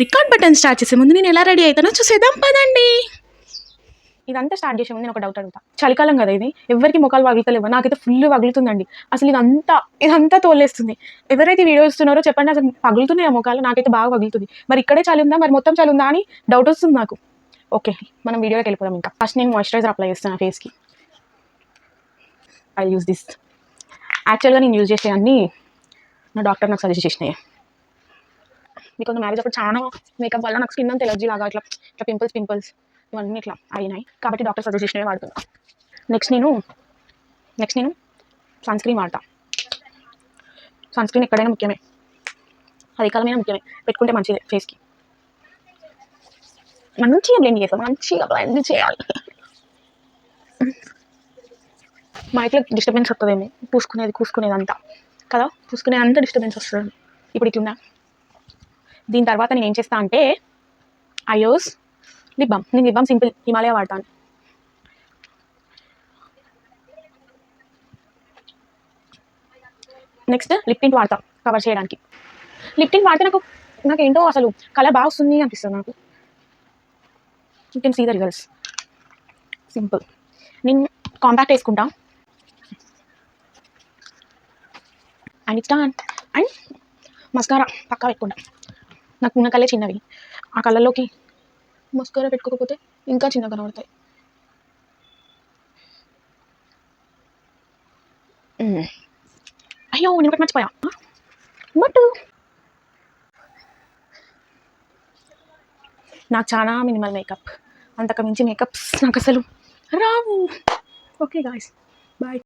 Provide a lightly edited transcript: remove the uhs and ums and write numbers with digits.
Record button start చేసే ముందు నేను ఎలా రెడీ అవుతానో చూసేద్దాం పదండి. ఇదంతా స్టార్ట్ చేసే ముందు నేను ఒక డౌట్ అడుగుతా. చలికాలం కదా, ఇది ఎవరికి ముఖాలు వగులుతలేవు, నాకైతే ఫుల్ వగులుతుందండి. అసలు ఇదంతా తోలేస్తుంది. ఎవరైతే వీడియో ఇస్తున్నారో చెప్పండి, అసలు పగులుతున్నాయి ఆ ముఖాలు? నాకైతే బాగా పగులుతుంది. మరి ఇక్కడే చలి ఉందా, మరి మొత్తం చలి ఉందా అని డౌట్ వస్తుంది నాకు. ఓకే, మనం వీడియోకి వెళ్ళిపోదాం. ఇంకా ఫస్ట్ నేను మాయిశ్చరైజర్ అప్లై చేస్తాను ఫేస్కి. I use this. యాక్చువల్గా నేను యూజ్ చేసే అన్నీ నా డాక్టర్ నాకు సజెస్ట్ చేసినాయి. బికాజ్ మ్యారేజ్ అప్పుడు చాలా మేకప్ వల్ల నాకు స్కిన్ అంతా ఎలర్జీ లాగా ఇట్లా ఇట్లా పింపుల్స్ ఇవన్నీ ఇట్లా అయినాయి. కాబట్టి డాక్టర్ సజెస్ట్ చేసినవి వాడుతున్నా. నెక్స్ట్ నేను సన్ స్క్రీన్ వాడతా. సన్ స్క్రీన్ ఎక్కడైనా ముఖ్యమే, అది కాలమైనా ముఖ్యమే, పెట్టుకుంటే మంచిది ఫేస్కి. మంచిగా బ్లెండ్ చేయాలి. మా ఇంట్లో డిస్టర్బెన్స్ వస్తుందేమో, కూసుకునేది అంతా కదా, పూసుకునేదంతా డిస్టర్బెన్స్ వస్తుంది. ఇప్పుడు ఇట్లున్నా. దీని తర్వాత నేను ఏం చేస్తా అంటే ఐయోస్ లిప్ బామ్. నేను లిప్ బామ్ సింపుల్ హిమాలయ వాడతాను. నెక్స్ట్ లిప్ టింట్ వాడతా కవర్ చేయడానికి. లిప్ టింట్ వాడితే నాకు ఏంటో అసలు కలర్ బాగా వస్తుంది అనిపిస్తుంది నాకు. You can see the results. Simple. నేను కాంపాక్ట్ వేసుకుంటా and it's done. And mascara పక్కా పెట్టుకుంటా. నాకు ఉన్న కళ్ళే చిన్నవి, ఆ కళ్ళల్లోకి మస్కారా పెట్టుకోకపోతే ఇంకా చిన్నగా కనబడతాయి. అయ్యో నేను ఒకటి మర్చిపోయా. బట్ నాకు చాలా మినిమల్ మేకప్, అంతకు మించి మేకప్స్ నాకు అసలు రావు. Okay guys, bye.